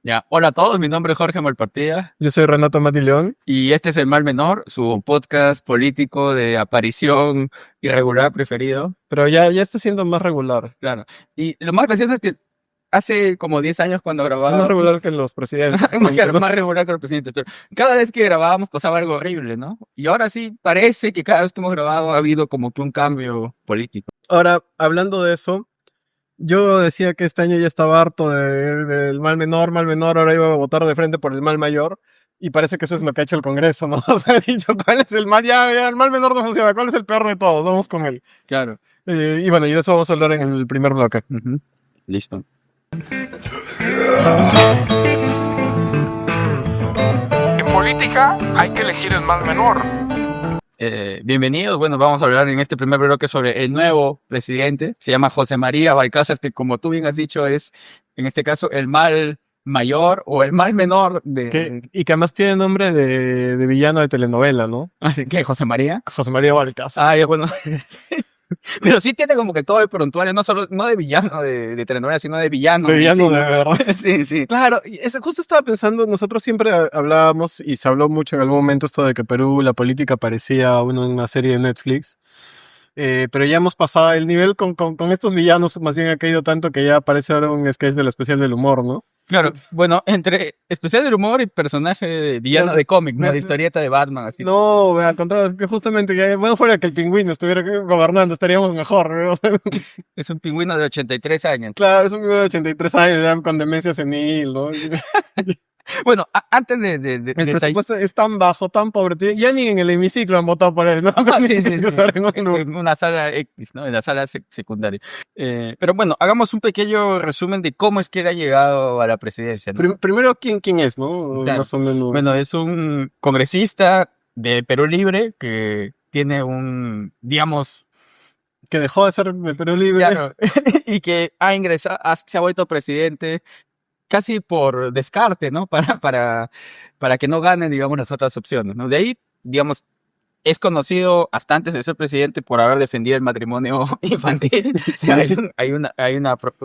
Ya, hola a todos, mi nombre es Jorge Malpartida Yo soy Renato Matileón. y este es El Mal Menor, su podcast político de aparición irregular preferido. Pero ya está siendo más regular. Claro. Y lo más gracioso es que hace como 10 años cuando Es grabábamos... más regular que los presidentes. Claro, más regular que el presidente. Pero cada vez que grabábamos pasaba algo horrible, ¿no? Y ahora sí, parece que cada vez que hemos grabado ha habido como que un cambio político. Ahora, hablando de eso, yo decía que este año ya estaba harto del mal menor, ahora iba a votar de frente por el mal mayor. Y parece que eso es lo que ha hecho el Congreso, ¿no? O sea, he dicho, ¿cuál es el mal? Ya el mal menor no funciona, ¿cuál es el peor de todos? Vamos con él. Claro. Y bueno, y de eso vamos a hablar en el primer bloque. Uh-huh. Listo. En política hay que elegir el mal menor. Bienvenidos. Bueno, vamos a hablar en este primer bloque sobre el nuevo presidente. Se llama José María Balcázar, que como tú bien has dicho es, en este caso, el mal mayor o el mal menor de... Y que además tiene nombre de villano de telenovela, ¿no? ¿Qué? ¿José María? José María Balcázar. Ah, ya, bueno. Pero sí tiene como que todo el prontuario, no de villano de telenovela, sino de villano. De villano, sí, de verdad. Sí, sí. Claro, y eso justo estaba pensando, nosotros siempre hablábamos y se habló mucho en algún momento esto de que Perú, la política parecía una serie de Netflix. Pero ya hemos pasado el nivel con estos villanos, más bien ha caído tanto que ya parece ahora un sketch del especial del humor, ¿no? Claro, bueno, entre especial del humor y personaje de villano de cómic, ¿no? De historieta de Batman, así. No, al contrario, es que justamente, bueno, fuera que el pingüino estuviera gobernando, estaríamos mejor, ¿no? Es un pingüino de 83 años. Claro, es un pingüino de 83 años, ya con demencia senil, ¿no? Bueno, antes el presupuesto es tan bajo, tan pobre, ya ni en el hemiciclo han votado por él, ¿no? Sí. En una sala X, ¿no? En la sala secundaria. Pero bueno, hagamos un pequeño resumen de cómo es que él ha llegado a la presidencia, ¿no? Primero, ¿quién es, no? Claro. Más o menos. Bueno, es un congresista de Perú Libre que tiene digamos... Que dejó de ser de Perú Libre. Claro, y que ha ingresado, se ha vuelto presidente casi por descarte, ¿no? Para que no ganen, digamos, las otras opciones, ¿no? De ahí, digamos, es conocido hasta antes de ser presidente por haber defendido el matrimonio infantil. Sí.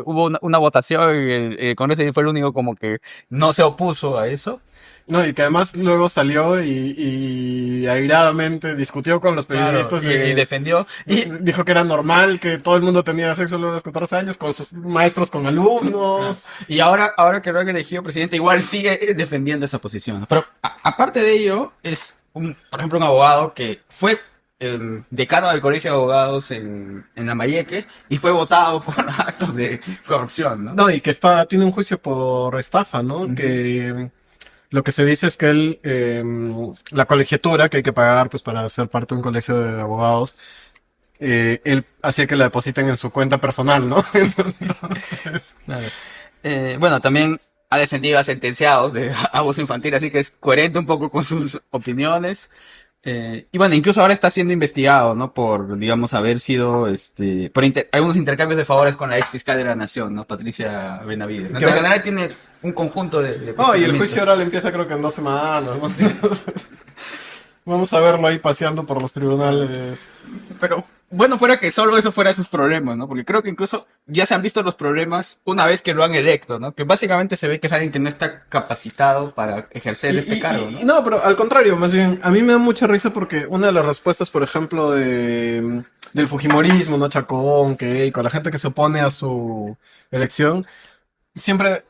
Hubo una votación y el Congreso fue el único como que no se opuso a eso. No, y que además luego salió y airadamente discutió con los periodistas. Claro, y defendió. Y dijo que era normal que todo el mundo tenía sexo a los 14 años, con sus maestros, con alumnos. Y ahora que lo han elegido presidente, igual sigue defendiendo esa posición. Pero aparte de ello, es, por ejemplo, un abogado que fue decano del Colegio de Abogados en Lambayeque y fue votado por actos de corrupción, ¿no? No, y que tiene un juicio por estafa, ¿no? Uh-huh. Que lo que se dice es que él, la colegiatura que hay que pagar pues para ser parte de un colegio de abogados, él hacía que la depositen en su cuenta personal, ¿no? Entonces... Claro. Bueno, también ha defendido a sentenciados de abuso infantil, así que es coherente un poco con sus opiniones. Y bueno, incluso ahora está siendo investigado, ¿no? Por, digamos, haber sido, por algunos intercambios de favores con la ex fiscal de la Nación, ¿no? Patricia Benavides. En general tiene un conjunto de y el juicio oral empieza creo que en 2 semanas, ¿no? Vamos a verlo ahí paseando por los tribunales. Pero, bueno, fuera que solo eso fuera sus problemas, ¿no? Porque creo que incluso ya se han visto los problemas una vez que lo han electo, ¿no? Que básicamente se ve que es alguien que no está capacitado para ejercer este cargo, ¿no? No, pero al contrario, más bien, a mí me da mucha risa porque una de las respuestas, por ejemplo, del fujimorismo, ¿no? Chacón, Keiko, la gente que se opone a su elección, siempre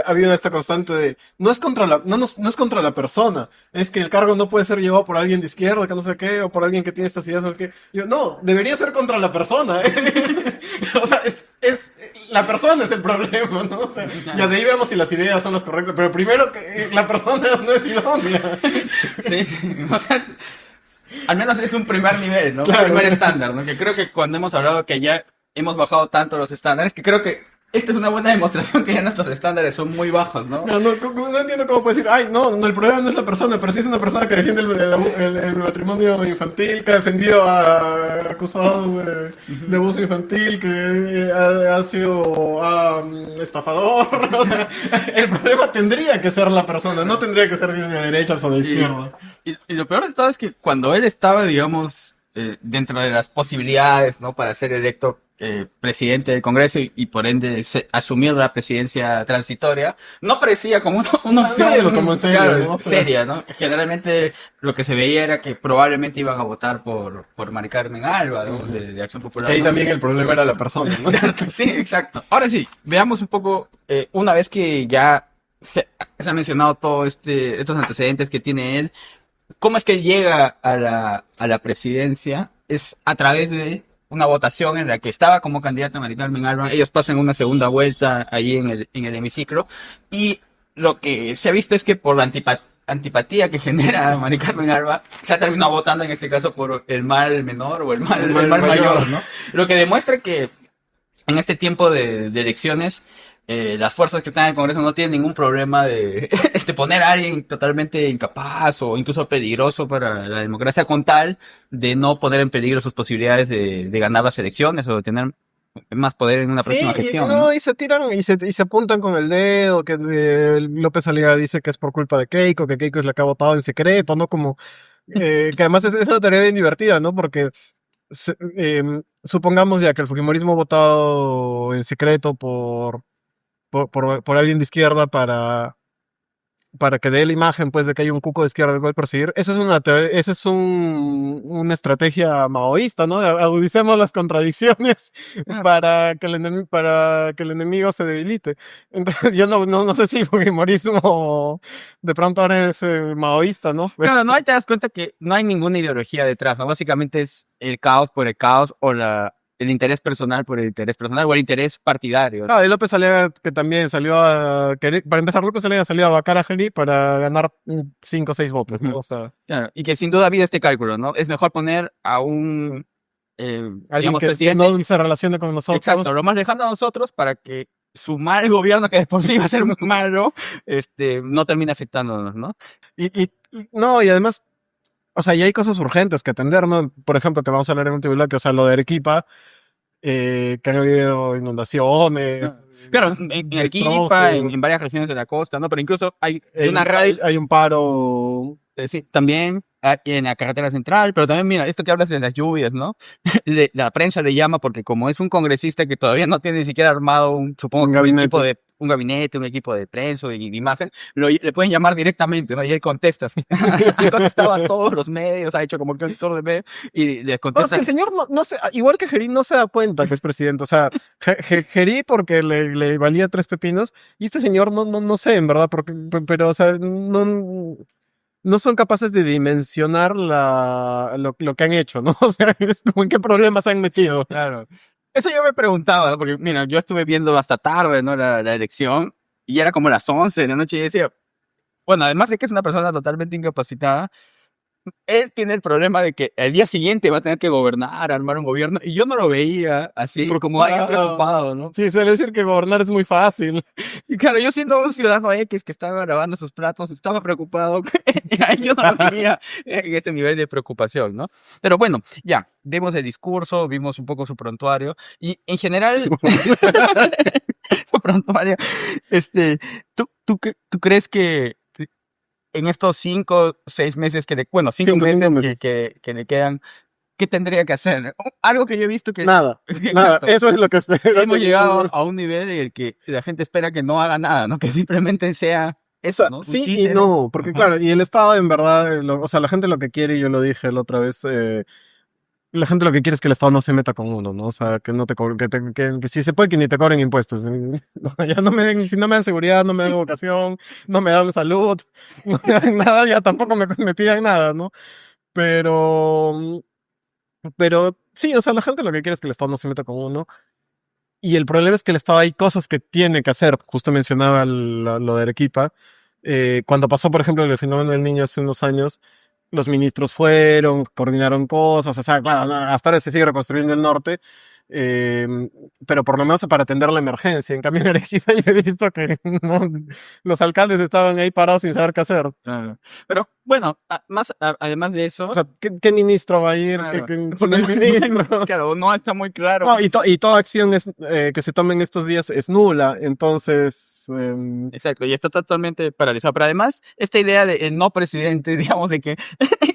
ha habido esta constante de no es contra la persona, es que el cargo no puede ser llevado por alguien de izquierda, que no sé qué, o por alguien que tiene estas ideas, o que yo no, debería ser contra la persona. O sea, es la persona es el problema, ¿no? O sea, ya de ahí vemos si las ideas son las correctas, pero primero que la persona no es idónea. Sí. O sea, al menos es un primer nivel, ¿no? Claro. Un primer estándar, ¿no? Que creo que cuando hemos hablado que ya hemos bajado tanto los estándares, que creo que esta es una buena demostración que ya nuestros estándares son muy bajos, ¿no? No entiendo cómo puede decir, no, el problema no es la persona, pero sí es una persona que defiende el matrimonio infantil, que ha defendido a acusados de abuso infantil, que ha sido estafador. O sea, el problema tendría que ser la persona, no tendría que ser de derechas o de izquierda. Y lo peor de todo es que cuando él estaba, digamos, dentro de las posibilidades, ¿no? Para ser electo presidente del Congreso y por ende asumir la presidencia transitoria, no parecía como una opción Nadie lo tomó en serio, claro, ¿no? seria, ¿no? Generalmente lo que se veía era que probablemente iban a votar por Mari Carmen Alba, ¿no? de Acción Popular. Ahí ¿no? también el problema era la persona, ¿no? Sí, exacto. Ahora sí, veamos un poco, una vez que ya se ha mencionado estos antecedentes que tiene él, ¿cómo es que llega a la presidencia? Es a través de una votación en la que estaba como candidata Mari Carmen Alba. Ellos pasan una segunda vuelta ahí en el hemiciclo. Y lo que se ha visto es que por la antipatía que genera Mari Carmen Alba, se ha terminado votando en este caso por el mal menor o el mal mayor, ¿no? Lo que demuestra que en este tiempo de elecciones, las fuerzas que están en el Congreso no tienen ningún problema de poner a alguien totalmente incapaz o incluso peligroso para la democracia con tal de no poner en peligro sus posibilidades de ganar las elecciones o de tener más poder en una próxima gestión. ¿No? Y se tiran y se apuntan con el dedo, que López Aliaga dice que es por culpa de Keiko, que Keiko es la que ha votado en secreto, ¿no? Como, que además es una teoría bien divertida, ¿no? Porque supongamos ya que el Fujimorismo ha votado en secreto por alguien de izquierda para que dé la imagen, pues, de que hay un cuco de izquierda al cual perseguir. Eso es esa es una estrategia maoísta, ¿no? Agudicemos las contradicciones para que el enemigo se debilite. Entonces, yo no sé si Fujimorismo de pronto ahora es maoísta, ¿no? Claro, no, ahí te das cuenta que no hay ninguna ideología detrás, ¿no? Básicamente es el caos por el caos o el interés personal por el interés personal o el interés partidario. Ah, y López Aliaga que también salió para empezar, López Aliaga salió a vacar a Geli para ganar 5 o 6 votos, ¿no? O sea, claro, y que sin duda había este cálculo, ¿no? Es mejor poner a un, alguien digamos, que presidente. no se relacione con nosotros. Exacto, lo más lejano a nosotros para que su mal gobierno, que de por sí va a ser muy malo, no termine afectándonos, ¿no? No, y además, o sea, ya hay cosas urgentes que atender, ¿no? Por ejemplo, que vamos a hablar en un último bloque, o sea, lo de Arequipa, que han habido inundaciones. Claro, en Arequipa, en varias regiones de la costa, ¿no? Pero incluso hay una radio. Hay un paro. Sí, también en la carretera central, pero también, mira, esto que hablas de las lluvias, ¿no? La prensa le llama porque como es un congresista que todavía no tiene ni siquiera armado un gabinete, un equipo de prensa y de imagen, le pueden llamar directamente, ¿no? Y él contesta. Ha contestado a todos los medios, ha hecho como que un actor de medios y les contesta. No, es que el señor no se, igual que Gerí, no se da cuenta que es presidente. O sea, Gerí porque le valía 3 pepinos y este señor no sé, en verdad, pero, o sea, no son capaces de dimensionar lo que han hecho, ¿no? O sea, es como en qué problemas se han metido. Claro. Eso yo me preguntaba, ¿no? Porque, mira, yo estuve viendo hasta tarde, ¿no? La elección y era como las 11 de la noche y decía, bueno, además de que es una persona totalmente incapacitada, él tiene el problema de que el día siguiente va a tener que gobernar, armar un gobierno, y yo no lo veía así, como alguien preocupado, ¿no? Sí, suele decir que gobernar es muy fácil. Y claro, yo siendo un ciudadano X que estaba grabando sus platos, estaba preocupado, yo no lo veía en este nivel de preocupación, ¿no? Pero bueno, ya, vimos el discurso, vimos un poco su prontuario, y en general, su prontuario, ¿tú crees que en estos 5 o 6 meses que le quedan, ¿qué tendría que hacer? Algo que yo he visto que... Nada, eso es lo que espero. Hemos llegado a un nivel en el que la gente espera que no haga nada, ¿no? Que simplemente sea eso, ¿no? Sí y no, porque claro, y el Estado en verdad, o sea, la gente lo que quiere, y yo lo dije la otra vez, la gente lo que quiere es que el Estado no se meta con uno, ¿no? O sea, que no te cobre, que si se puede que ni te cobren impuestos. Ya no si no me dan seguridad, no me dan educación, no me dan salud, no me dan nada, ya tampoco me pidan nada, ¿no? Pero sí, o sea, la gente lo que quiere es que el Estado no se meta con uno. Y el problema es que el Estado hay cosas que tiene que hacer. Justo mencionaba lo de Arequipa. Cuando pasó, por ejemplo, el fenómeno del niño hace unos años, los ministros fueron, coordinaron cosas, o sea, claro, hasta ahora se sigue reconstruyendo el norte, pero por lo menos para atender la emergencia. En cambio, en Arequipa yo he visto que los alcaldes estaban ahí parados sin saber qué hacer. Claro. Pero bueno, además de eso... O sea, ¿qué ministro va a ir? Claro. ¿Qué ministro? Claro, no está muy claro. No, y toda acción que se tome en estos días es nula, entonces... Exacto, y está totalmente paralizado. Pero además, esta idea de el no presidente, digamos, de que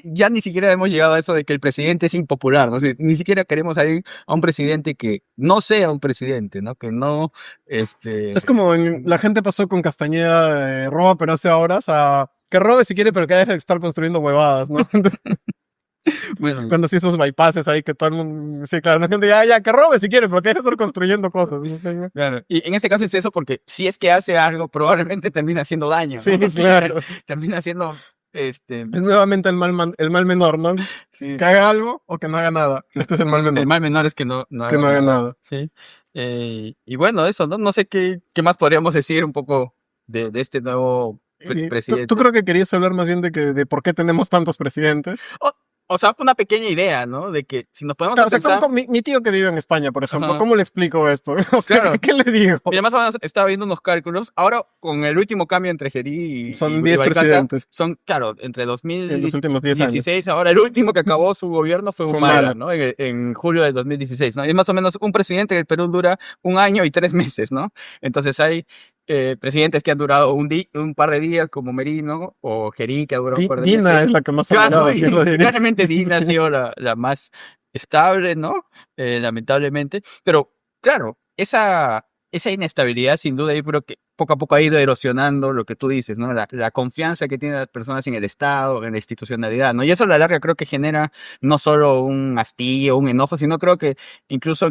ya ni siquiera hemos llegado a eso de que el presidente es impopular, ¿no? O sea, ni siquiera queremos a un presidente presidente que no sea un presidente, ¿no? Que no, Es como la gente pasó con Castañeda, roba pero hace horas, a que robe si quiere, pero que deje de estar construyendo huevadas, ¿no? bueno, Cuando sí esos bypasses ahí que todo el mundo, sí, claro, la gente ya, que robe si quiere, pero que deje de estar construyendo cosas. ¿No? claro. Y en este caso es eso porque si es que hace algo, probablemente termina haciendo daño, ¿no? Sí, claro. Termina haciendo, Es nuevamente el mal menor, ¿no? sí. Que haga algo o que no haga nada. Este es el mal menor. El mal menor es que no Que no haga nada. Sí. Y bueno, eso, ¿no? No sé qué más podríamos decir un poco de este nuevo presidente. ¿Tú creo que querías hablar más bien de por qué tenemos tantos presidentes? O sea, una pequeña idea, ¿no? De que si nos podemos Claro, o sea, pensar... como mi tío que vive en España, por ejemplo, Ajá. ¿cómo le explico esto? O sea, Claro. ¿qué le digo? Mira, más o menos estaba viendo unos cálculos. Ahora, con el último cambio entre Gerí Son y 10 Balcázar, presidentes. son, claro, entre En los 2016, últimos 10 años. ahora el último que acabó su gobierno fue Fue Humala, Humala. ¿no? En julio del 2016, ¿no? Y más o menos un presidente en el Perú dura 1 año y 3 meses, ¿no? Entonces hay presidentes que han durado un par de días, como Merino, o Gerí, que ha durado un par de Dina meses. es la que más ha Claro, durado, y ¿quién lo diría? claramente Dina ha sido la más estable, ¿no? Lamentablemente. Pero, claro, esa inestabilidad, sin duda, yo creo que poco a poco ha ido erosionando lo que tú dices, ¿no? La confianza que tienen las personas en el Estado, en la institucionalidad, ¿no? Y eso a la larga creo que genera no solo un hastío, un enojo, sino creo que incluso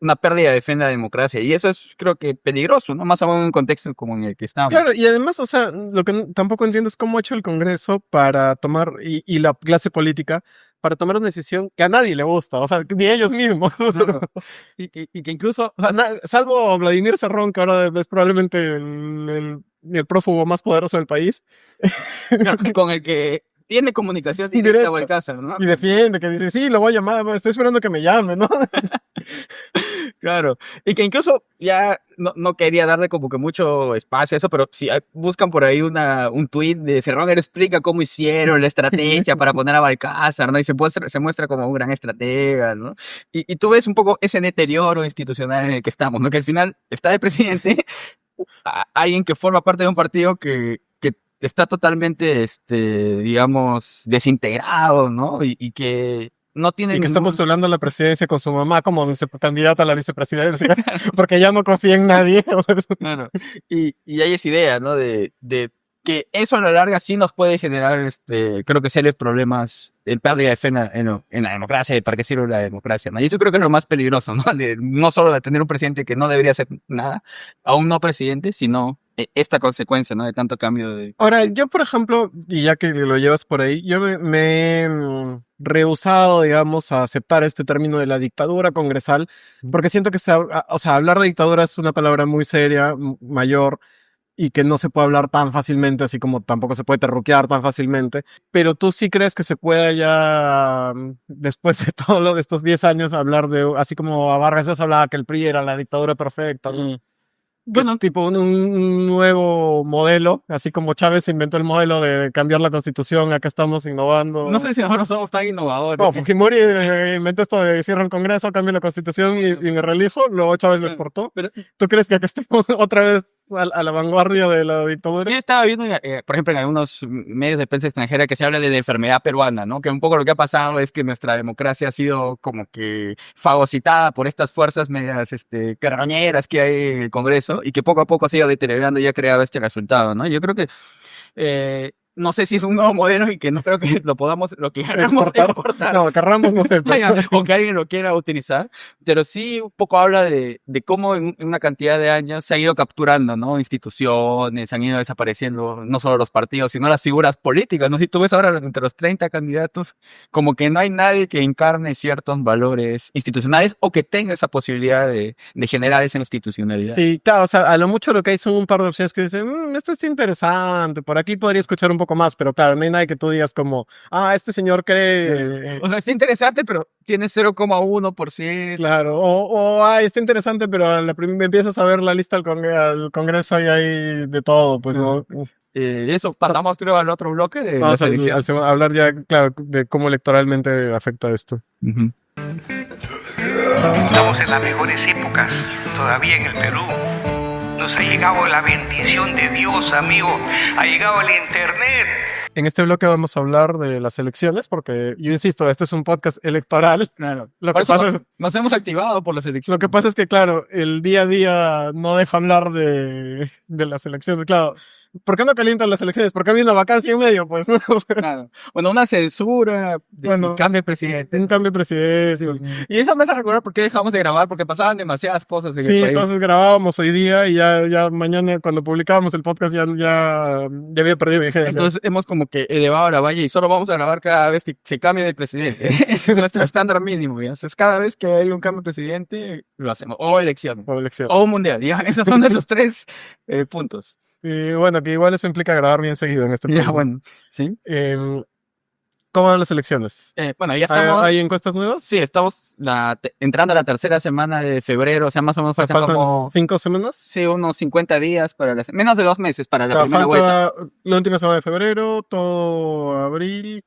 una pérdida de fe en la democracia. Y eso es, creo que, peligroso, ¿no? Más aún en un contexto como en el que estamos. Claro, y además, o sea, lo que tampoco entiendo es cómo ha hecho el Congreso para tomar, y la clase política, para tomar una decisión que a nadie le gusta, o sea, ni ellos mismos. Claro. Y que incluso, O sea, salvo Vladimir Cerrón, que ahora es probablemente el prófugo más poderoso del país, claro, con el que tiene comunicación directa Directa. Balcázar, ¿no? y defiende, que dice, sí, lo voy a llamar, estoy esperando que me llame, ¿no? Claro. Y que incluso ya no quería darle como que mucho espacio a eso, pero si buscan por ahí un tuit de Cerrón, él explica cómo hicieron la estrategia para poner a Balcázar, ¿no? Y se muestra como un gran estratega, ¿no? Y tú ves un poco ese deterioro institucional en el que estamos, ¿no? Que al final está el presidente, alguien que forma parte de un partido que está totalmente, digamos, desintegrado, ¿no? Y que no tiene Y que está ningún... postulando a la presidencia con su mamá como candidata a la vicepresidencia, porque ya no confía en nadie. O sea, Claro. Y hay esa idea, ¿no? De que eso a la larga sí nos puede generar, creo que serios problemas, el pérdida de fe en la democracia, para qué sirve la democracia, ¿no? Y eso creo que es lo más peligroso, ¿no? No solo de tener un presidente que no debería hacer nada, aún no presidente, sino esta consecuencia, ¿no? De tanto cambio de... ahora, yo, por ejemplo, y ya que lo llevas por ahí, yo me he rehusado, digamos, a aceptar este término de la dictadura congresal, porque siento que, o sea, hablar de dictadura es una palabra muy seria, mayor, y que no se puede hablar tan fácilmente, así como tampoco se puede terruquear tan fácilmente. Pero tú sí crees que se pueda ya, después de todo lo de estos 10 años, hablar de, así como a Vargas Llosa hablaba que el PRI era la dictadura perfecta, ¿no? Bueno, es tipo un nuevo modelo, así como Chávez inventó el modelo de cambiar la constitución, acá estamos innovando. No sé si nosotros somos tan innovadores. No, Fujimori inventó esto de cierra el Congreso, cambia la constitución y me reelijo, luego Chávez lo exportó. Pero ¿Tú crees que acá estemos otra vez a la vanguardia de la dictadura? yo estaba viendo, por ejemplo, en algunos medios de prensa extranjera que se habla de la enfermedad peruana, ¿no? Que un poco lo que ha pasado es que nuestra democracia ha sido como que fagocitada por estas fuerzas medias, carroñeras que hay en el Congreso y que poco a poco ha sido deteriorando y ha creado este resultado, ¿no? Yo creo que, no sé si es un nuevo modelo y que no creo que lo queramos exportar. No, querramos, no sé. Pero... o que alguien lo quiera utilizar, pero sí un poco habla de cómo en una cantidad de años se han ido capturando, ¿no? Instituciones, han ido desapareciendo no solo los partidos, sino las figuras políticas, ¿no? Si tú ves ahora entre los 30 candidatos, como que no hay nadie que encarne ciertos valores institucionales o que tenga esa posibilidad de generar esa institucionalidad. Sí, claro, o sea, a lo mucho lo que hay son un par de opciones que dicen, esto está interesante, por aquí podría escuchar un poco más, pero claro, no hay nadie que tú digas como, este señor cree... O sea, está interesante, pero tiene 0,1%. Claro, está interesante, pero empiezas a ver la lista al Congreso y hay de todo, pues no. Eso, pasamos creo al otro bloque de Vamos la selección. a hablar ya, claro, de cómo electoralmente afecta esto. Uh-huh. Estamos en las mejores épocas todavía en el Perú. Nos ha llegado la bendición de Dios, amigo. Ha llegado el internet. En este bloque vamos a hablar de las elecciones, porque yo insisto, este es un podcast electoral. Claro. Lo Por que eso pasa es, nos hemos activado por las lo elecciones. que pasa es que, claro, el día a día no deja hablar de las elecciones. Claro, ¿por qué no calientan las elecciones? Porque había una vacancia en medio, pues, ¿no? O sea, Claro. Bueno, una censura, Bueno, cambio de presidente. un cambio de presidente. Y eso me hace recordar por qué dejamos de grabar, porque pasaban demasiadas cosas en Sí, el país. entonces grabábamos hoy día y ya mañana cuando publicábamos el podcast ya había perdido vigencia. Entonces hemos como que elevado la valla y solo vamos a grabar cada vez que se cambie de presidente. Ese es nuestro estándar mínimo, ¿ya? Entonces cada vez que hay un cambio de presidente, lo hacemos. O elección. O elección. O un mundial, ¿ya? Esos son nuestros tres puntos. Y bueno, que igual eso implica grabar bien seguido en este Ya, podcast. bueno, ¿sí? ¿Cómo van las elecciones? Bueno, ya ¿Hay, estamos... hay encuestas nuevas? Sí, estamos entrando a la tercera semana de febrero, o sea, más o menos O sea, faltan ¿faltan como... 5 semanas? Sí, unos 50 días para menos de 2 meses para la O sea, primera vuelta. falta la última semana de febrero, todo abril,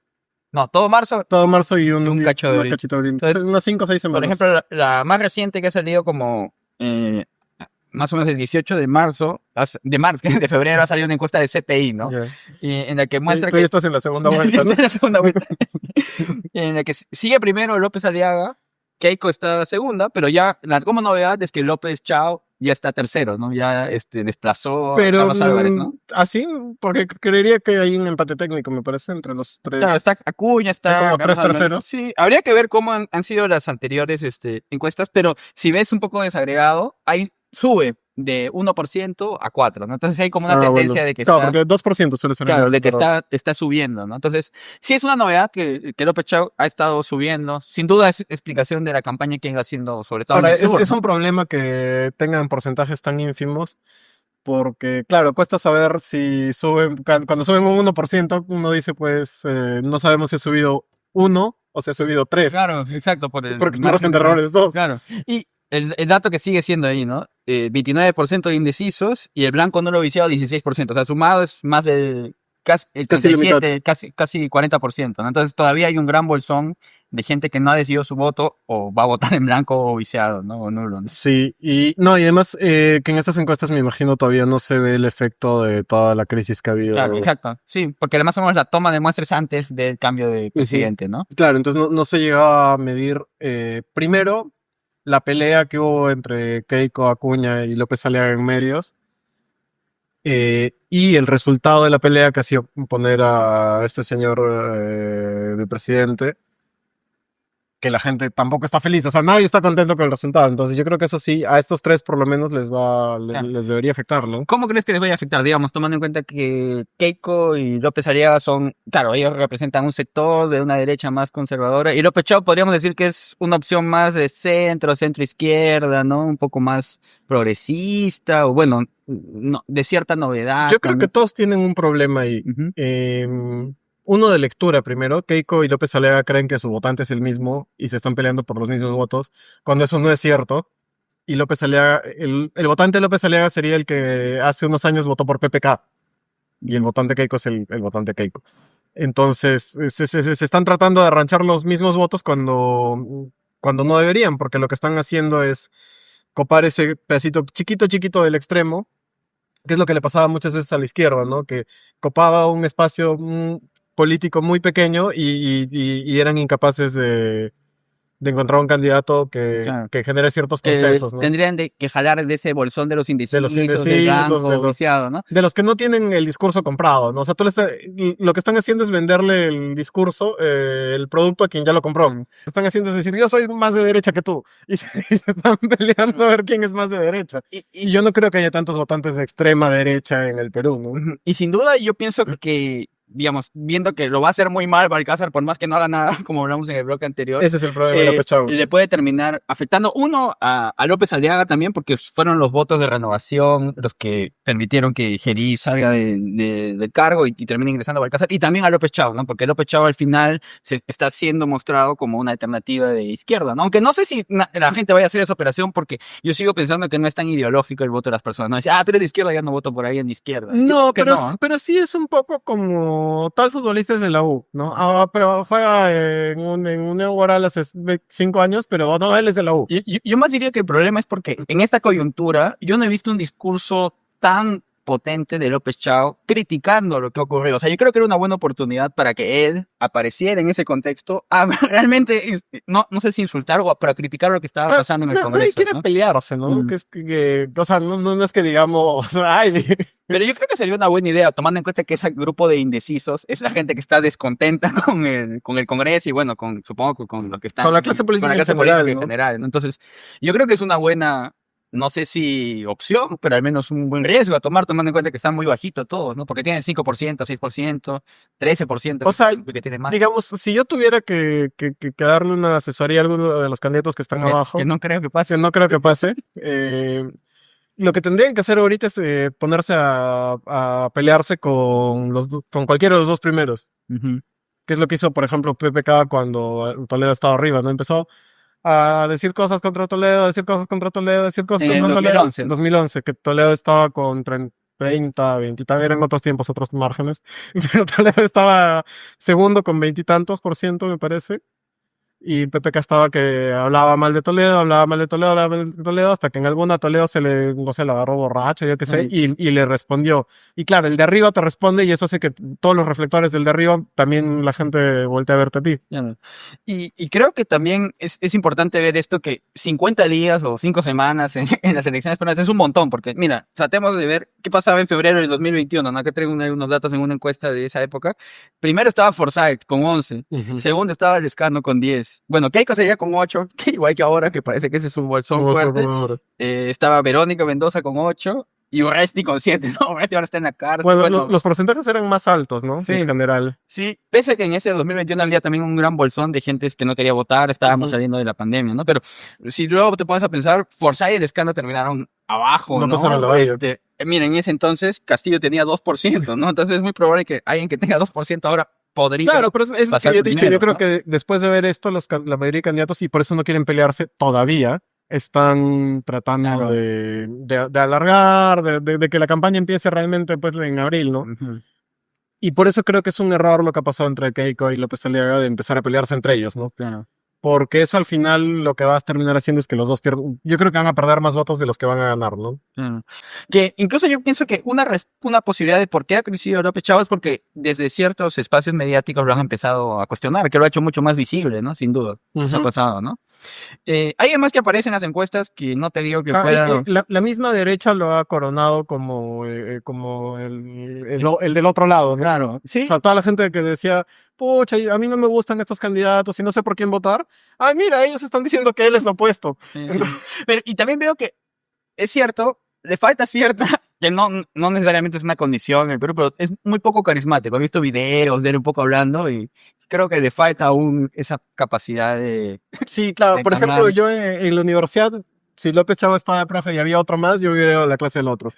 No, todo marzo. todo marzo y Un cacho de abril. cachito de abril. Entonces, Unas 5 o 6 semanas. Por ejemplo, la más reciente que ha salido como más o menos el 18 de marzo, de febrero ha salido una encuesta de CPI, ¿no? Ya. Y en la que muestra Tú que... ya estás en la segunda vuelta, ¿no? En la segunda vuelta. En la que sigue primero López Aliaga, Keiko está segunda, pero ya como novedad es que López Chao ya está tercero, ¿no? Ya desplazó a Pero Carlos Álvarez, ¿no? así, porque creería que hay un empate técnico, me parece, entre los tres. Claro, está Acuña, está... Hay como Carlos 3 Álvarez. terceros. Sí, habría que ver cómo han sido las anteriores encuestas, pero si ves un poco desagregado, ahí sube de 1% a 4%, ¿no? Entonces hay como una tendencia bueno. de que Claro, está... porque 2% suele ser. Claro, de que pero- está subiendo, ¿no? Entonces, sí es una novedad que López Chao ha estado subiendo. Sin duda es explicación de la campaña que iba haciendo, sobre todo Ahora, en el sur, es ¿no? un problema que tengan porcentajes tan ínfimos, porque, claro, cuesta saber si suben, cuando suben un 1%, uno dice, pues, no sabemos si ha subido 1 o si ha subido 3, Claro, exacto, por el porque el margen de error es 2. Claro. Y el dato que sigue siendo ahí, ¿no? 29% de indecisos y el blanco nulo viciado 16%. O sea, sumado es más del casi el Casi la 37, casi 40%, ¿no? Entonces todavía hay un gran bolsón de gente que no ha decidido su voto o va a votar en blanco o viciado, ¿no? O nulo, ¿no? Sí, y además que en estas encuestas me imagino todavía no se ve el efecto de toda la crisis que ha habido. Claro, exacto. Sí, porque además somos la toma de muestras antes del cambio de presidente, ¿no? Claro, entonces no se llegaba a medir primero la pelea que hubo entre Keiko, Acuña y López Aliaga en medios y el resultado de la pelea que ha sido poner a este señor de presidente, que la gente tampoco está feliz, o sea, nadie está contento con el resultado, entonces yo creo que eso sí, a estos tres por lo menos Claro. les debería afectar, ¿no? ¿Cómo crees que les vaya a afectar? Digamos, tomando en cuenta que Keiko y López Aliaga son, claro, ellos representan un sector de una derecha más conservadora y López Chao podríamos decir que es una opción más de centro izquierda, ¿no? Un poco más progresista o bueno, no, de cierta novedad. Yo creo que también. todos tienen un problema ahí. Ujú. Uno de lectura primero. Keiko y López Aliaga creen que su votante es el mismo y se están peleando por los mismos votos, cuando eso no es cierto. Y López Aliaga, el votante de López Aliaga sería el que hace unos años votó por PPK. Y el votante Keiko es el votante Keiko. Entonces, se están tratando de arranchar los mismos votos cuando no deberían, porque lo que están haciendo es copar ese pedacito chiquito del extremo, que es lo que le pasaba muchas veces a la izquierda, ¿no? Que copaba un espacio político muy pequeño y eran incapaces de encontrar un candidato Claro. que genere ciertos Que consensos, ¿no? tendrían que jalar de ese bolsón de los indecisos, del indecisos, blanco, de los- viciado, ¿no? De los que no tienen el discurso comprado, ¿no? O sea, lo que están haciendo es venderle el discurso, el producto a quien ya lo compró. Lo que están haciendo es decir, yo soy más de derecha que tú. Y se están peleando a ver quién es más de derecha. Y yo no creo que haya tantos votantes de extrema derecha en el Perú, ¿no? Ujú. Y sin duda yo pienso que, digamos, viendo que lo va a hacer muy mal Balcázar, por más que no haga nada, como hablamos en el bloque anterior, Ese es el problema de López Chau. le puede terminar afectando, uno, a López Aliaga también, porque fueron los votos de renovación los que permitieron que Gerí salga del cargo y termine ingresando a Balcázar, y también a López Chau, ¿no? Porque López Chau al final se está siendo mostrado como una alternativa de izquierda, ¿no? Aunque no sé si la gente vaya a hacer esa operación, porque yo sigo pensando que no es tan ideológico el voto de las personas, no dice, tú eres de izquierda, ya no voto por ahí en izquierda. No, Que pero, no, ¿eh? pero sí es un poco como tal futbolistas de la U, ¿no? Pero juega en Unión Guaral hace 5 años, pero no, él es de la U. Yo más diría que el problema es porque en esta coyuntura yo no he visto un discurso tan potente de López Chao criticando lo que ocurrió. O sea, yo creo que era una buena oportunidad para que él apareciera en ese contexto a realmente, no sé si insultar o para criticar lo que estaba pasando en el Nadie Congreso, quiere ¿no? pelearse, ¿no? Mm. Que es o sea, no es que digamos, ay, Pero yo creo que sería una buena idea, tomando en cuenta que ese grupo de indecisos es la gente que está descontenta con el Congreso y bueno, supongo que con lo que está, con la clase política con la clase en general, política en ¿no? general, ¿no? Entonces, yo creo que es una buena, no sé si opción, pero al menos un buen riesgo a tomar, tomando en cuenta que están muy bajitos todos, ¿no? Porque tienen 5%, 6%, 13%, O sea, que tiene más. digamos, si yo tuviera que darle una asesoría a alguno de los candidatos que están abajo, Que no creo que pase. que no creo que pase, lo que tendrían que hacer ahorita es ponerse a pelearse con cualquiera de los dos primeros, Ujú. que es lo que hizo, por ejemplo, PPK cuando Toledo estaba arriba, ¿no? Empezó a decir cosas contra Toledo, a decir cosas contra Toledo, a decir cosas En contra Toledo. 2011. 2011, que Toledo estaba con 30, 20, también eran otros tiempos, otros márgenes, pero Toledo estaba segundo con 20 y tantos por ciento, me parece. Y PPK estaba que hablaba mal de Toledo, hablaba mal de Toledo, hablaba mal de Toledo, hasta que en alguna Toledo no sé, lo agarró borracho, yo qué sé, y le respondió. Y claro, el de arriba te responde y eso hace que todos los reflectores del de arriba, también la gente voltea a verte a ti. Ya no. Y creo que también es importante ver esto que 50 días o 5 semanas en las elecciones peruanas es un montón, porque mira, tratemos de ver qué pasaba en febrero del 2021, ¿no? Acá traigo unos datos en una encuesta de esa época. Primero estaba Forsyth con 11, segundo estaba Lescano con 10. Bueno, Keiko seguía con 8, que igual que ahora, que parece que ese es un bolsón fuerte. Estaba Verónica Mendoza con 8 y Urresti con 7, ¿no? Urresti ahora está en la cárcel. Bueno, los porcentajes eran más altos, ¿no? Sí. En general. Sí, pese a que en ese 2021 había también un gran bolsón de gente que no quería votar, estábamos saliendo de la pandemia, ¿no? Pero si luego te pones a pensar, Forsyth y Lescano terminaron abajo, ¿no? No pasaron la valla. Miren, en ese entonces Castillo tenía 2%, ¿no? Entonces es muy probable que alguien que tenga 2% ahora podría. Claro, pero es lo que pasar yo he dicho. primero, Yo creo ¿no? que después de ver esto, la mayoría de candidatos, y por eso no quieren pelearse todavía, están tratando Claro. de alargar, de que la campaña empiece realmente pues en abril, ¿no? Ujú. Y por eso creo que es un error lo que ha pasado entre Keiko y López Aliaga de empezar a pelearse entre ellos, ¿no? Claro. Porque eso al final lo que va a terminar haciendo es que los dos pierdan. Yo creo que van a perder más votos de los que van a ganar, ¿no? Claro. Que incluso yo pienso que una posibilidad de por qué ha crecido López Chao es porque desde ciertos espacios mediáticos lo han empezado a cuestionar, que lo ha hecho mucho más visible, ¿no? Sin duda. Eso ha pasado, ¿no? Hay además que aparece en las encuestas que no te digo que pueda. La misma derecha lo ha coronado como el del otro lado, ¿no? Claro, sí. O sea, toda la gente que decía, pucha, a mí no me gustan estos candidatos y no sé por quién votar. Ah, mira, ellos están diciendo que él es lo opuesto. Sí. Pero, y también veo que es cierto, le falta cierta, que no necesariamente es una condición en el Perú, pero es muy poco carismático. He visto videos de él un poco hablando y creo que le falta aún esa capacidad de. Sí, claro. de Por entablar. ejemplo, yo en la universidad, si López Chava estaba de profe y había otro más, yo hubiera ido a la clase del otro.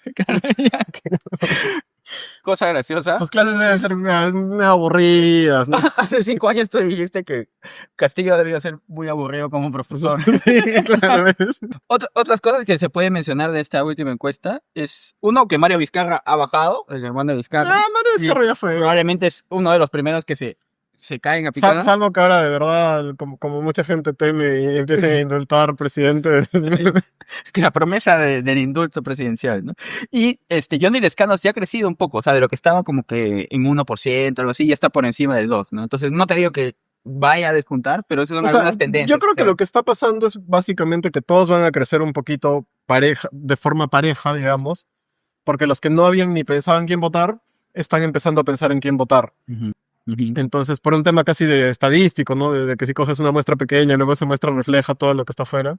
Cosa graciosa. Las clases deben ser muy aburridas, ¿no? Hace 5 años tú dijiste que Castillo debía ser muy aburrido como profesor. Sí, claro. Otras cosas que se puede mencionar de esta última encuesta es, uno, que Mario Vizcarra ha bajado, el hermano de Vizcarra. Ah, Mario Vizcarra ya fue. Probablemente es uno de los primeros que se caen a picada. Salvo que ahora de verdad, como mucha gente teme y empiece a indultar presidentes. Que la promesa del indulto presidencial, ¿no? Y Johnny Lescano sí ha crecido un poco, o sea, de lo que estaba como que en 1%, algo así, ya está por encima del 2%, ¿no? Entonces, no te digo que vaya a despuntar, pero esas son algunas tendencias. Yo creo que lo que está pasando es básicamente que todos van a crecer un poquito de forma pareja, digamos, porque los que no habían ni pensado en quién votar, están empezando a pensar en quién votar. Uh-huh. Uh-huh. Entonces, por un tema casi de estadístico, ¿no? De que si coges una muestra pequeña y luego esa muestra refleja todo lo que está afuera,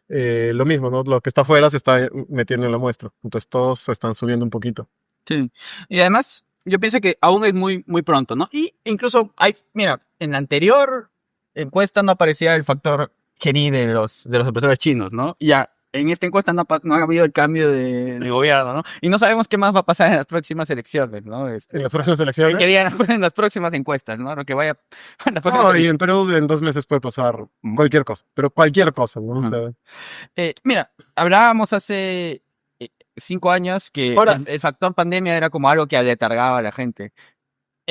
lo mismo, ¿no? Lo que está afuera se está metiendo en la muestra. Entonces, todos se están subiendo un poquito. Sí. Y además, yo pienso que aún es muy, muy pronto, ¿no? Y incluso mira, en la anterior encuesta no aparecía el factor Geni de los empresarios chinos, ¿no? Y ya, en esta encuesta no ha habido el cambio de gobierno, ¿no? Y no sabemos qué más va a pasar en las próximas elecciones, ¿no? En las próximas elecciones. ¿Qué digan en las próximas encuestas, ¿no? Lo que vaya en las próximas No, y en Perú en 2 meses puede pasar cualquier cosa, pero cualquier cosa, ¿no? O sea, mira, hablábamos hace 5 años que Ahora, el factor pandemia era como algo que aletargaba a la gente.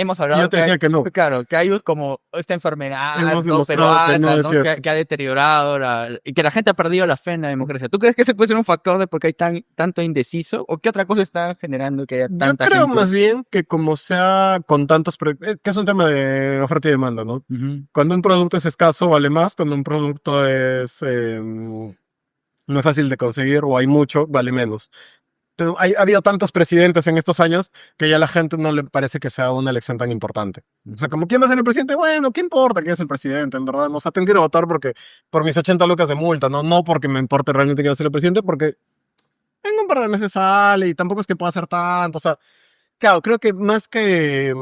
hemos hablado Yo te decía que no. claro, que hay como esta enfermedad, Hemos ¿no? demostrado que no peruana, es ¿no? cierto. Que ha deteriorado y que la gente ha perdido la fe en la democracia. ¿Tú crees que ese puede ser un factor de por qué hay tanto indeciso? ¿O qué otra cosa está generando que haya Yo tanta creo gente? más bien que como sea con tantos, que es un tema de oferta y demanda, ¿no? Ujú. Cuando un producto es escaso vale más, cuando un producto no es fácil de conseguir o hay mucho, vale menos. Pero ha habido tantos presidentes en estos años que ya a la gente no le parece que sea una elección tan importante. O sea, como quién va a ser el presidente, bueno, ¿qué importa quién es el presidente, en verdad? No, o sea, tengo que ir a votar por mis 80 lucas de multa, ¿no? No porque me importe realmente quién va a ser el presidente, porque en un par de meses sale y tampoco es que pueda hacer tanto. O sea, claro, creo que más que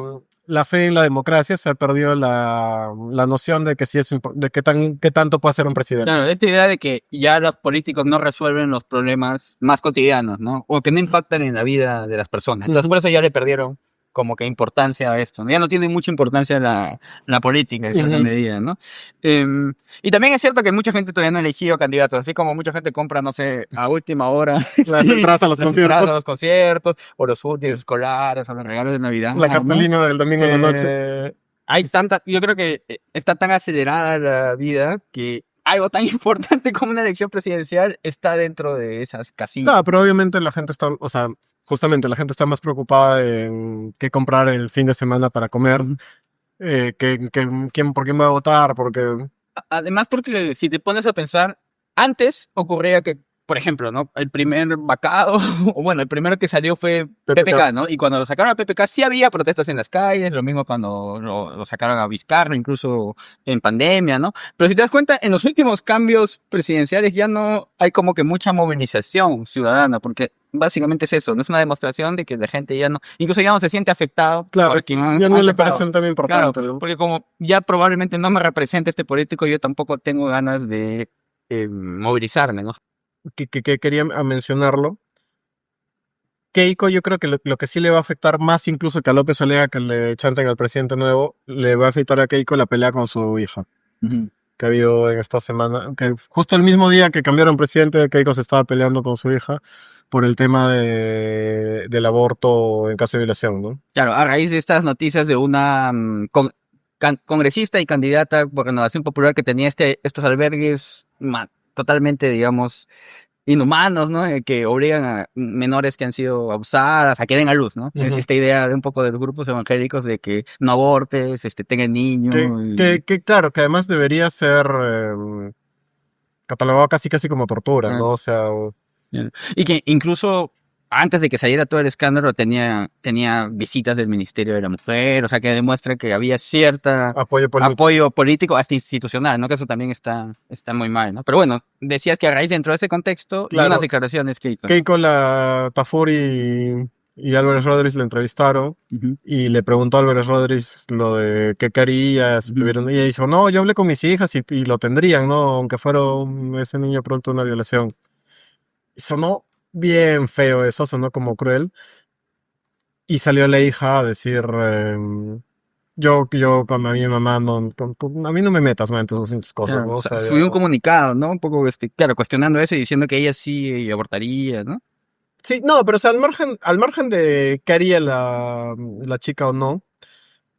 la fe en la democracia se ha perdido la noción de que sí es de qué tanto puede ser un presidente. Claro, esta idea de que ya los políticos no resuelven los problemas más cotidianos, ¿no? O que no impactan en la vida de las personas. Entonces, por eso ya le perdieron como que importancia a esto, ¿no? Ya no tiene mucha importancia la política en cierta Ujú. medida, ¿no? Y también es cierto que mucha gente todavía no ha elegido candidatos, así como mucha gente compra, no sé, a última hora Las entradas a los las entradas conciertos, a los conciertos, o los útiles escolares, o los regalos de Navidad, la ¿no? cartulina del domingo en la noche. Hay tanta, yo creo que está tan acelerada la vida que algo tan importante como una elección presidencial está dentro de esas casillas. Claro, pero obviamente la gente está, o sea, justamente la gente está más preocupada en qué comprar el fin de semana para comer, Ujú. por quién va a votar, porque... Además, porque si te pones a pensar, antes ocurría que, por ejemplo, ¿no? El primer vacado, o bueno, el primero que salió fue PPK, ¿no? Y cuando lo sacaron a PPK sí había protestas en las calles, lo mismo cuando lo sacaron a Vizcarra, incluso en pandemia, ¿no? Pero si te das cuenta, en los últimos cambios presidenciales ya no hay como que mucha movilización ciudadana, porque básicamente es eso, no es una demostración de que la gente ya no, incluso ya no se siente afectado Claro, por quien ya no han le sacado. parece un tema importante. Claro, ¿no? porque como ya probablemente no me representa este político, yo tampoco tengo ganas de movilizarme, ¿no? Que quería mencionarlo. Keiko, yo creo que lo que sí le va a afectar más incluso que a López Olea, que le chanten al presidente nuevo, le va a afectar a Keiko la pelea con su hija, Ujú. que ha habido en esta semana, que justo el mismo día que cambiaron presidente, Keiko se estaba peleando con su hija por el tema del aborto en caso de violación, ¿no? Claro, a raíz de estas noticias de una congresista y candidata por Renovación Popular que tenía estos albergues totalmente, digamos, inhumanos, ¿no? Que obligan a menores que han sido abusadas a que den a luz, ¿no? Ujú. Esta idea de un poco de los grupos evangélicos de que no abortes, tengan niños. Claro, que además debería ser catalogado casi como tortura, ¿no? O sea, Y que incluso antes de que saliera todo el escándalo tenía visitas del Ministerio de la Mujer, o sea que demuestra que había cierta apoyo político hasta institucional, ¿no? Que eso también está muy mal, ¿no? Pero bueno, decías que a raíz dentro de ese contexto, Claro. unas declaraciones que hizo. Keiko, la Tafur y Álvarez Rodríguez le entrevistaron Ujú. y le preguntó a Álvarez Rodríguez lo de qué quería, si tuvieron, y ella dijo, no, yo hablé con mis hijas y lo tendrían, ¿no? Aunque fuera ese niño pronto una violación. Sonó bien feo eso, sonó como cruel. Y salió la hija a decir, yo con a mi mamá, no, a mí no me metas más en tus cosas, Claro, ¿no? o sea, O sea, subió un comunicado, ¿no? Un poco, claro, cuestionando eso y diciendo que ella sí abortaría, ¿no? sí, no, pero o sea, al margen de qué haría la chica o no,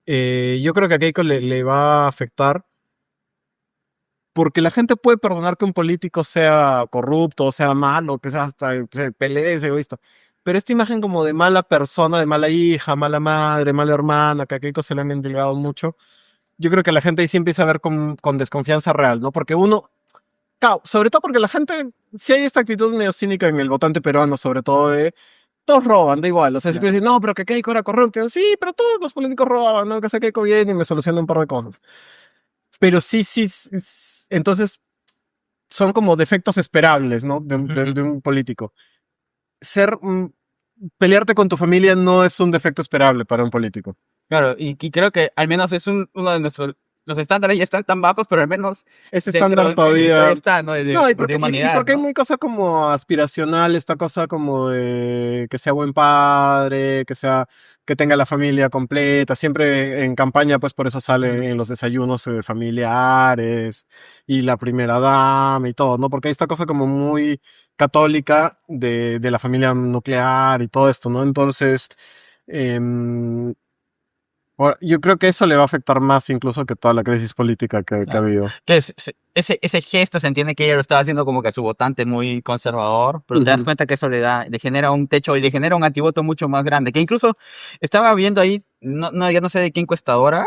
yo creo que a Keiko le va a afectar porque la gente puede perdonar que un político sea corrupto, sea malo, que sea hasta se pelee, sea egoísta. Pero esta imagen como de mala persona, de mala hija, mala madre, mala hermana, que a Keiko se le han endilgado mucho, yo creo que la gente ahí sí empieza a ver con desconfianza real, ¿no? Porque uno, claro, sobre todo porque la gente, sí hay esta actitud medio cínica en el votante peruano, sobre todo de todos roban, da igual. O sea, si tú dices, no, pero que Keiko era corrupto, sí, pero todos los políticos roban, ¿no? Que sea Keiko viene y me soluciona un par de cosas. Pero sí, entonces son como defectos esperables, ¿no? De un político. Pelearte con tu familia no es un defecto esperable para un político. Claro, y creo que al menos es uno de los estándares ya están tan bajos, pero al menos Ese dentro estándar todavía... está, ¿no? No, y porque, de humanidad, porque hay ¿no? muy cosa como aspiracional, esta cosa como de que sea buen padre, que tenga la familia completa, siempre en campaña, pues por eso sale en los desayunos familiares y la primera dama y todo, ¿no? Porque hay esta cosa como muy católica de la familia nuclear y todo esto, ¿no? Entonces, Ahora, yo creo que eso le va a afectar más incluso que toda la crisis política que ha Claro. habido. Que ese gesto se entiende que ella lo estaba haciendo como que a su votante muy conservador, pero te das Ujú. cuenta que eso le genera un techo y le genera un antivoto mucho más grande. Que incluso estaba viendo ahí, ya no sé de qué encuestadora,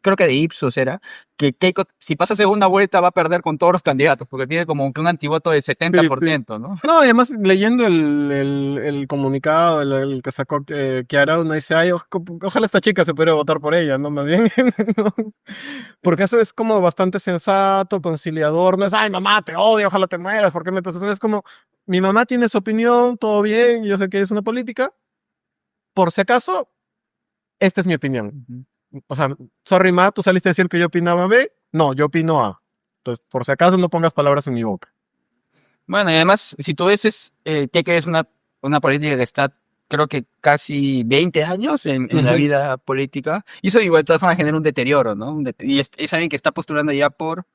creo que de Ipsos era, que Keiko, si pasa segunda vuelta, va a perder con todos los candidatos, porque tiene como que un antivoto del Sí, 70%, ¿no? No, y además leyendo el comunicado, el que sacó Kiara, uno dice, ay, ojalá esta chica se pudiera votar por ella, ¿no? Más bien, ¿no? Porque eso es como bastante sensato, conciliador, no es, ay, mamá, te odio, ojalá te mueras, ¿por qué metes eso? Es como, mi mamá tiene su opinión, todo bien, yo sé que es una política, por si acaso, esta es mi opinión. Ujú. O sea, sorry, ma, tú saliste a decir que yo opinaba B, no, yo opino A. Entonces, por si acaso no pongas palabras en mi boca. Bueno, y además, si tú ves, Keiko es una política que está, creo que casi 20 años en la Ujú. vida política, y eso igual de todas formas genera un deterioro, ¿no? Y es alguien que está postulando ya por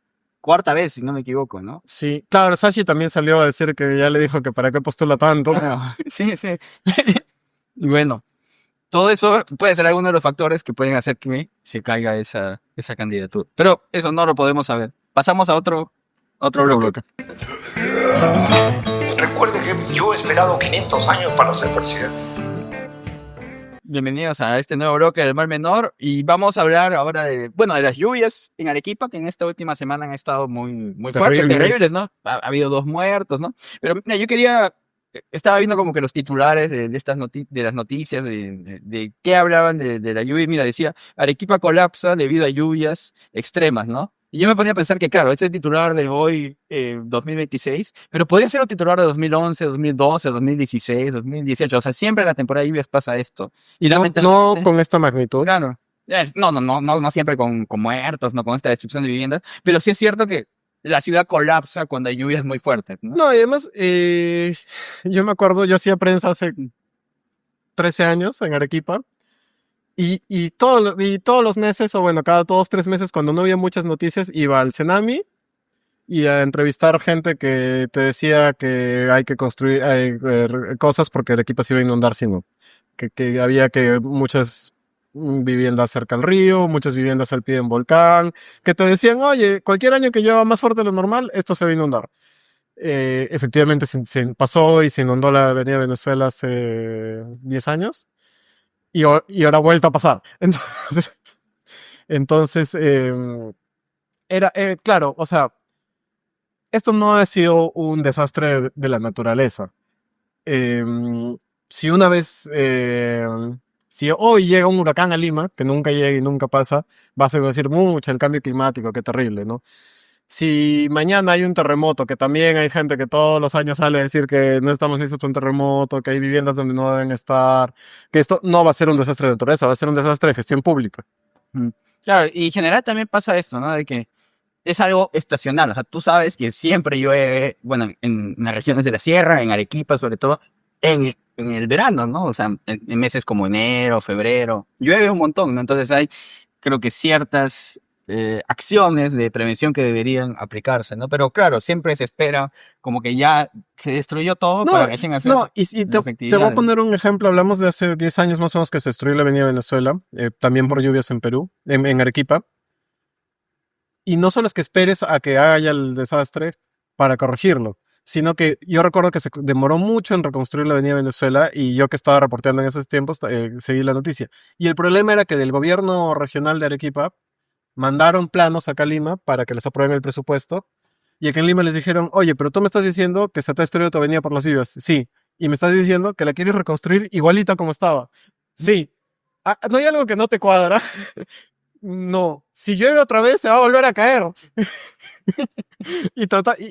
cuarta vez, si no me equivoco, ¿no? Sí, claro, Sachi también salió a decir que ya le dijo que para qué postula tanto. Bueno, sí, sí. Y bueno, todo eso puede ser alguno de los factores que pueden hacer que se caiga esa candidatura. Pero eso no lo podemos saber. Pasamos a otro bloque. Recuerde que yo he esperado 500 años para ser presidente. Bienvenidos a este nuevo bloque del Mar Menor y vamos a hablar ahora de las lluvias en Arequipa, que en esta última semana han estado muy fuertes, Terribles. terribles, ¿no? Ha habido 2 muertos, ¿no? Pero mira, estaba viendo como que los titulares de de las noticias, de qué hablaban de la lluvia, y mira, decía, Arequipa colapsa debido a lluvias extremas, ¿no? Y yo me ponía a pensar que, claro, este es el titular de hoy, 2026, pero podría ser un titular de 2011, 2012, 2016, 2018, o sea, siempre en la temporada de lluvias pasa esto. Y No, lamentablemente, no con esta magnitud. claro, no siempre con muertos, no con esta destrucción de viviendas, pero sí es cierto que la ciudad colapsa cuando hay lluvias muy fuertes, ¿no? No, y además, yo me acuerdo, yo hacía prensa hace 13 años en Arequipa. Y todos los meses, o bueno, cada 2, 3 meses, cuando no había muchas noticias, iba al Cenami y a entrevistar gente que te decía que hay que construir cosas porque Arequipa se iba a inundar, sino que había que muchas viviendas cerca al río, muchas viviendas al pie de un volcán, que te decían, oye, cualquier año que llueva más fuerte de lo normal, esto se va a inundar. Efectivamente se pasó y se inundó la Avenida Venezuela hace 10 años y ahora ha vuelto a pasar. Entonces claro, o sea, esto no ha sido un desastre de la naturaleza. Eh, si una vez, si hoy llega un huracán a Lima, que nunca llega y nunca pasa, vas a decir mucho el cambio climático, qué terrible, ¿no? Si mañana hay un terremoto, que también hay gente que todos los años sale a decir que no estamos listos para un terremoto, que hay viviendas donde no deben estar, que esto no va a ser un desastre de naturaleza, va a ser un desastre de gestión pública. Mm. Claro, y en general también pasa esto, ¿no? De que es algo estacional, o sea, tú sabes que siempre llueve, bueno, en las regiones de la sierra, en Arequipa sobre todo, en el verano, ¿no? O sea, en meses como enero, febrero, llueve un montón, ¿no? Entonces hay, creo que ciertas acciones de prevención que deberían aplicarse, ¿no? Pero claro, siempre se espera como que ya se destruyó todo No, para recién hacer no, y te las voy a actividades. poner un ejemplo. Hablamos de hace 10 años más o menos que se destruyó la Avenida Venezuela, también por lluvias en Perú, en Arequipa. Y no solo es que esperes a que haya el desastre para corregirlo, sino que yo recuerdo que se demoró mucho en reconstruir la Avenida Venezuela y yo que estaba reporteando en esos tiempos seguí la noticia. Y el problema era que del gobierno regional de Arequipa mandaron planos acá a Lima para que les aprueben el presupuesto. Y aquí en Lima les dijeron, oye, pero tú me estás diciendo que se te ha destruido tu avenida por las lluvias. Sí. Y me estás diciendo que la quieres reconstruir igualita como estaba. Sí. Ah, ¿no hay algo que no te cuadra? No. Si llueve otra vez, se va a volver a caer.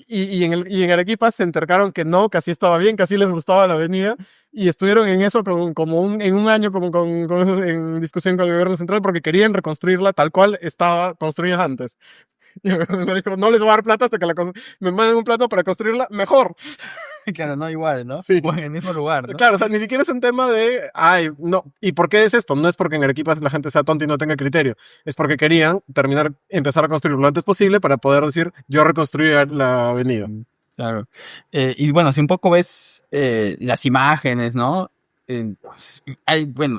y en Arequipa se entercaron que no, que así estaba bien, que así les gustaba la avenida. Y estuvieron en eso en un año con eso, en discusión con el gobierno central porque querían reconstruirla tal cual estaba construida antes. Y el gobierno dijo, no les voy a dar plata hasta que me manden un plato para construirla mejor. Claro, no igual, ¿no? Sí. O en el mismo lugar, ¿no? Claro, o sea, ni siquiera es un tema de, ay, no. ¿Y por qué es esto? No es porque en Arequipa la gente sea tonta y no tenga criterio. Es porque querían empezar a construir lo antes posible para poder decir, yo reconstruí la avenida. Claro. Y bueno, si un poco ves las imágenes, ¿no? bueno,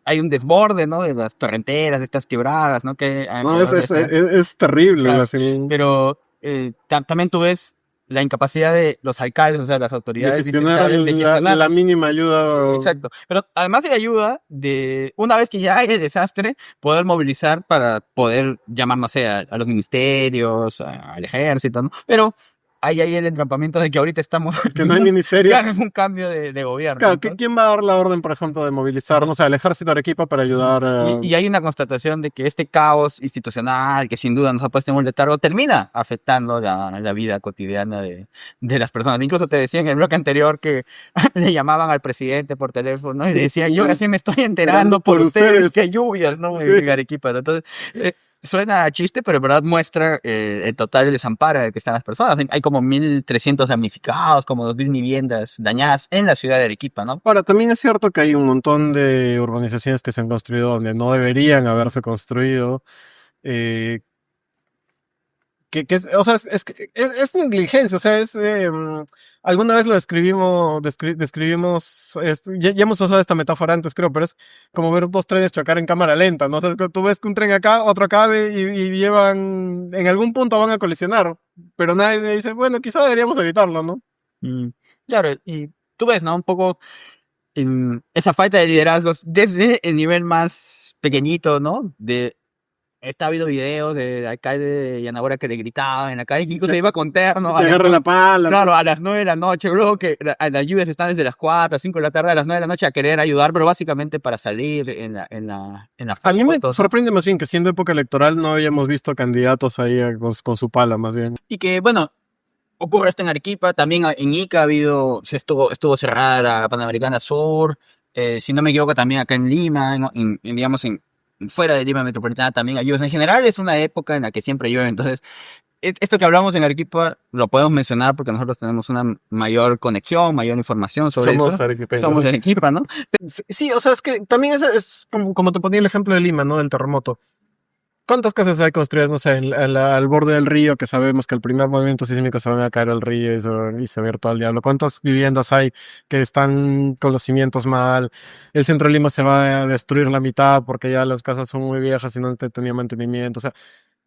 hay un desborde, ¿no? De las torrenteras, de estas quebradas, ¿no? Que No, es terrible. Claro. Así. Pero también tú ves la incapacidad de los alcaldes, o sea, las De autoridades gestionar distritales de gestionar. la mínima ayuda. Exacto. Pero además de la ayuda de, una vez que ya hay el desastre, poder movilizar para poder llamar, no sé, a los ministerios, al ejército, ¿no? Pero hay ahí el entrampamiento de que ahorita estamos... Que no hay ministerios. Claro, es un cambio de gobierno. Claro, Entonces, ¿quién va a dar la orden, por ejemplo, de movilizar, no sé, al ejército de Arequipa para ayudar a... y hay una constatación de que este caos institucional, que sin duda nos ha puesto en un letargo, termina afectando la vida cotidiana de las personas. Incluso te decía en el bloque anterior que le llamaban al presidente por teléfono, ¿no? Y decían, yo recién me estoy enterando por ustedes que hay lluvias, ¿no? Sí. En Arequipa, ¿no? Entonces, suena a chiste, pero en verdad muestra el total desamparo en el que están las personas. Hay como 1.300 damnificados, como 2.000 viviendas dañadas en la ciudad de Arequipa, ¿no? Ahora, también es cierto que hay un montón de urbanizaciones que se han construido donde no deberían haberse construido. eh, o sea, es negligencia, o sea, alguna vez lo describimos, ya hemos usado esta metáfora antes, creo, pero es como ver dos trenes chocar en cámara lenta, ¿no? O sea, tú ves que un tren acá, otro acá, y llevan, en algún punto van a colisionar, pero nadie dice, bueno, quizá deberíamos evitarlo, ¿no? Claro, y tú ves, ¿no? Un poco esa falta de liderazgos desde el nivel más pequeñito, ¿no? Está habido videos del alcalde de Yanagora que le gritaban en la calle, que incluso iba con terno. Te agarra la pala. Claro, a las 9 de la noche, luego que las lluvias están desde las 4, 5 de la tarde, a las 9 de la noche a querer ayudar, pero básicamente para salir en la A mí me foto, ¿no? sorprende más bien que siendo época electoral no habíamos visto candidatos ahí con su pala, más bien. Y que, bueno, ocurre esto en Arequipa, también en Ica estuvo cerrada la Panamericana Sur, si no me equivoco también acá en Lima, ¿no? Digamos, fuera de Lima Metropolitana también hay lluvias. En general es una época en la que siempre llueve, entonces esto que hablamos en Arequipa lo podemos mencionar porque nosotros tenemos una mayor conexión, mayor información sobre Somos eso. arequipeños. Somos de Arequipa, ¿no? Sí, o sea, es que también es como te ponía el ejemplo de Lima, ¿no? Del terremoto. ¿Cuántas casas hay construidas, no sé, al borde del río, que sabemos que el primer movimiento sísmico se va a caer al río y se va a ir todo al diablo? ¿Cuántas viviendas hay que están con los cimientos mal? El centro de Lima se va a destruir la mitad porque ya las casas son muy viejas y no tenía mantenimiento. O sea,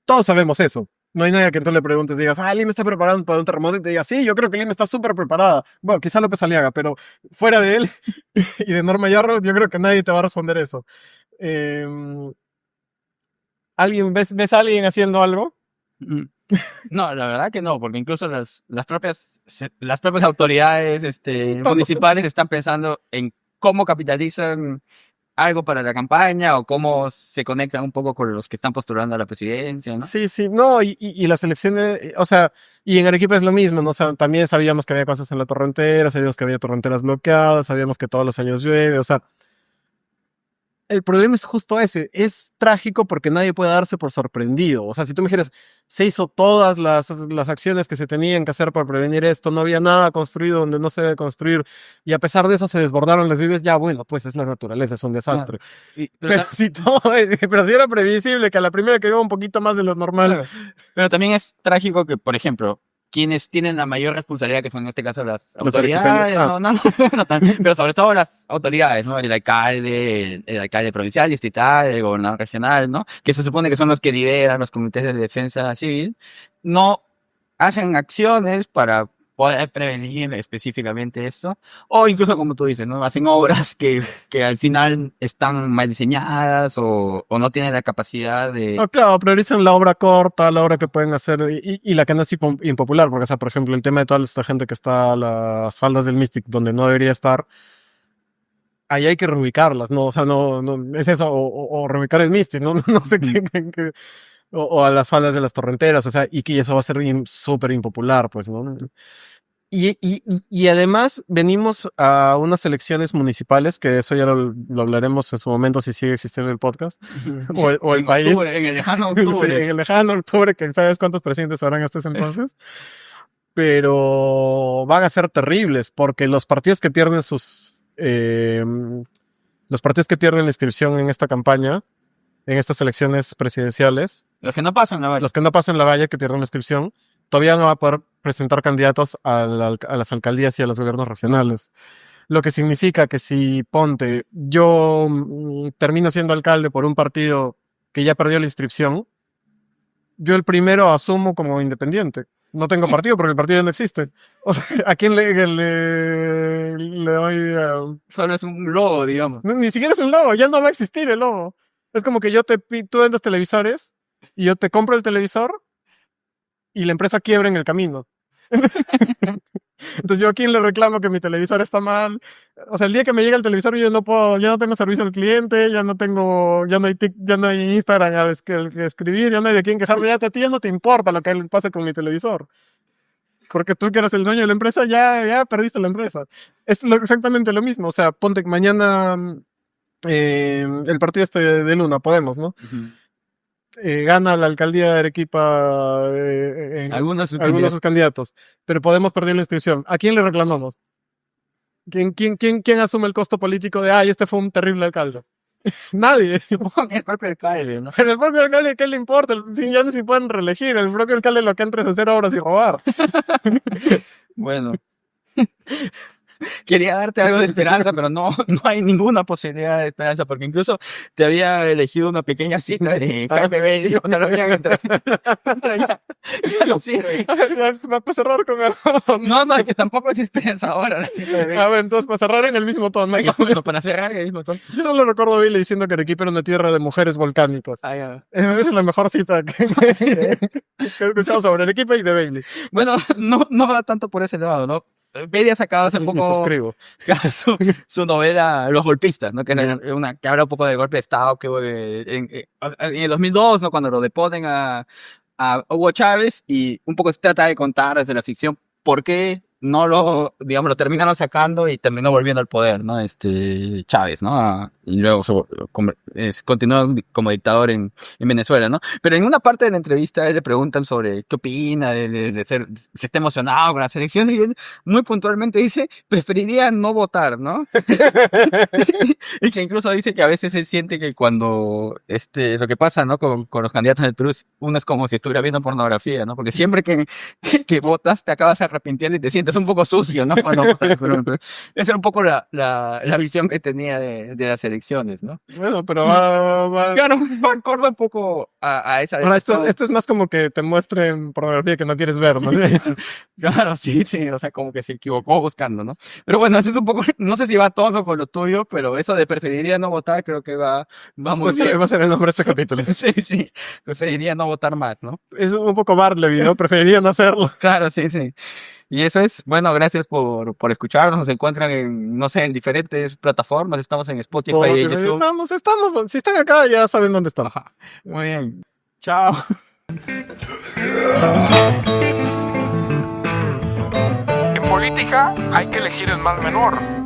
todos sabemos eso. No hay nadie que tú le preguntes y digas, Lima está preparado para un terremoto, y te diga, sí, yo creo que Lima está súper preparada. Bueno, quizá López Aliaga, pero fuera de él y de Norma Yarro, yo creo que nadie te va a responder eso. ¿Ves a alguien haciendo algo? No, la verdad que no, porque incluso las propias autoridades municipales están pensando en cómo capitalizan algo para la campaña o cómo se conectan un poco con los que están postulando a la presidencia, ¿no? Sí, no, y las elecciones, o sea, y en Arequipa es lo mismo, ¿no? O sea, también sabíamos que había cosas en la torrentera, sabíamos que había torrenteras bloqueadas, sabíamos que todos los años llueve, o sea, el problema es justo ese, es trágico porque nadie puede darse por sorprendido. O sea, si tú me dijeras, se hizo todas las acciones que se tenían que hacer para prevenir esto, no había nada construido donde no se debe construir, y a pesar de eso se desbordaron las lluvias, ya bueno, pues es la naturaleza, es un desastre. Claro. Pero si era previsible que a la primera que llueva un poquito más de lo normal. Claro. Pero también es trágico que, por ejemplo, quienes tienen la mayor responsabilidad, que son en este caso las autoridades, pero sobre todo las autoridades, ¿no? El alcalde provincial, distrital, el gobernador regional, ¿no? Que se supone que son los que lideran los comités de defensa civil, no hacen acciones para poder prevenir específicamente esto, o incluso como tú dices, ¿no? Hacen obras que al final están mal diseñadas o no tienen la capacidad de... No, claro, priorizan la obra corta, la obra que pueden hacer y la que no es impopular, porque, o sea, por ejemplo, el tema de toda esta gente que está a las faldas del Mystic, donde no debería estar, ahí hay que reubicarlas, ¿no? O sea, no es eso, o reubicar el Mystic, ¿no? No sé qué o a las faldas de las torrenteras, o sea, y que eso va a ser súper impopular, pues, ¿no? Y además venimos a unas elecciones municipales, que eso ya lo hablaremos en su momento si sigue existiendo el podcast, o el país. Octubre, en el lejano octubre. Sí, en el lejano octubre, que sabes cuántos presidentes habrán hasta ese entonces. Pero van a ser terribles, porque los partidos que pierden la inscripción en esta campaña, en estas elecciones presidenciales, Los que no pasan la valla, que pierden la inscripción, todavía no va a poder presentar candidatos a las alcaldías y a los gobiernos regionales. Lo que significa que si, ponte, yo termino siendo alcalde por un partido que ya perdió la inscripción, yo el primero asumo como independiente. No tengo partido porque el partido ya no existe. O sea, ¿a quién le doy? Solo es un logo, digamos. Ni siquiera es un logo, ya no va a existir el logo. Es como que tú vendes televisores y yo te compro el televisor y la empresa quiebra en el camino. Entonces yo a quién le reclamo que mi televisor está mal. O sea, el día que me llega el televisor yo no puedo, ya no tengo servicio al cliente, ya no hay Instagram que escribir, ya no hay de quién quejarme, a ti ya no te importa lo que pase con mi televisor. Porque tú que eres el dueño de la empresa ya perdiste la empresa. Es exactamente lo mismo. O sea, ponte que mañana el partido de Luna, Podemos, ¿no? Ujú. Gana la alcaldía de Arequipa en Algunos algunos de sus candidatos, pero Podemos perder la inscripción. ¿A quién le reclamamos? ¿Quién asume el costo político de, este fue un terrible alcalde? Nadie. el propio alcalde, ¿no? Pero el propio alcalde, ¿qué le importa? Ya no se pueden reelegir. El propio alcalde lo que entra es hacer obras y robar. Bueno. Quería darte algo de esperanza, pero no hay ninguna posibilidad de esperanza, porque incluso te había elegido una pequeña cita de Jaime Bailey, o sea, lo habían ya no sirve. Va a cerrar con algo. No, es que tampoco es esperanza ahora. A ver, entonces para cerrar en el mismo tono. Bueno, para cerrar el mismo tono. Yo solo recuerdo a Bailey diciendo que Arequipa era una tierra de mujeres volcánicas. Ya. Esa es la mejor cita que he escuchado sobre Arequipa y de Bailey. Bueno, no va tanto por ese lado, ¿no? Bailey ha sacado hace Me poco suscribo. su novela Los Golpistas, ¿no? Que habla un poco del golpe de Estado que en el 2002, ¿no? Cuando lo deponen a Hugo Chávez, y un poco se trata de contar desde la ficción por qué no lo terminaron sacando y terminó volviendo al poder, ¿no? Chávez, ¿no? Y luego continuó como dictador en Venezuela, ¿no? Pero en una parte de la entrevista a él le preguntan sobre qué opina de ser, si está emocionado con las elecciones, y él muy puntualmente dice, preferiría no votar, ¿no? Y que incluso dice que a veces él siente que cuando lo que pasa, ¿no? Con los candidatos en el Perú, uno es como si estuviera viendo pornografía, ¿no? Porque siempre que votas te acabas arrepintiendo y te sientes un poco sucio, ¿no? Cuando votas, pero esa era un poco la visión que tenía de las elecciones, ¿no? Bueno, pero Claro, va acorde un poco a esa... Ahora, esto es más como que te muestren pornografía que no quieres ver, ¿no? Claro, sí, o sea, como que se equivocó buscando, ¿no? Pero bueno, eso es un poco, no sé si va todo con lo tuyo, pero eso de preferiría no votar creo que va muy Pues bien. va a ser el nombre de este capítulo. Sí, preferiría no votar más, ¿no? Es un poco Bartleby, ¿no? Preferiría no hacerlo. Claro, sí. Y eso es, bueno, gracias por escucharnos, nos encuentran en diferentes plataformas, estamos en Spotify y YouTube. Estamos, si están acá ya saben dónde están. Ajá. Muy bien, chao. En política hay que elegir el mal menor.